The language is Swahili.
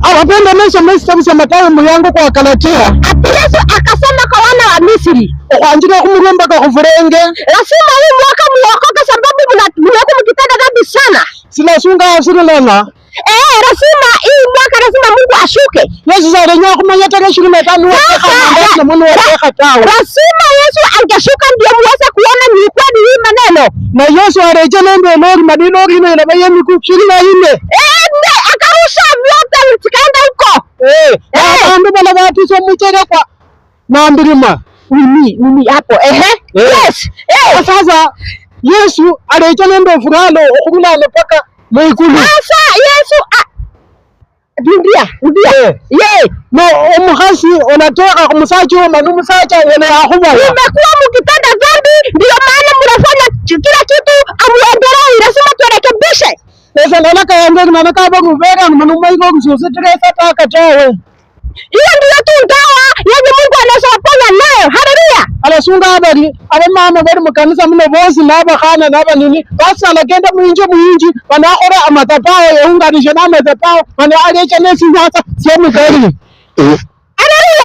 Awapenda mesha cha Mathayo muyango kwa Galatia. Ati Yesu akasema kwa wana wa Misri, Okwanjira kumurumba kwa kufurenge. lazima hii mwaka muokoke sababu mnakuwa mkitenda dhambi sana. Sinasunga asirilana. Lazima hii mwaka lazima Mungu ashuke. Yesu zarenya kumanya tarehe 25 na mwana wa katao. Lazima Yesu angeshuka ndio muweze kuona ni kweli hii maneno. Na Yesu areje nende lori madilori na bayemi kushirina ile. Akarusha vyote vikaenda huko. Bandu bana watu so mchele kwa na mbirima. Mimi hapo yes. Sasa Yesu areje nende furalo okubula mpaka mwikulu. Sasa Yesu Rudia. No omukhasi onatoka kumusachi wa manu musacha wala yahuba. Umekuwa mkitenda dhambi ndio maana mnafanya kila kitu amuendelee, lazima turekebishe. Sasa nalaka yangu na kaba kuvera manu maigo kususa tresa taka chawe. Hiyo ndio tu dawa yenye Mungu anaweza kuponya nayo. Haleluya. Alasunga habari aba mama bari mukanisa muno bosi naba khana naba nini basa alagenda mwinje banakora amatapao yaunganisha na amatapao bana arecha nesi sasa sio mkali. Haleluya.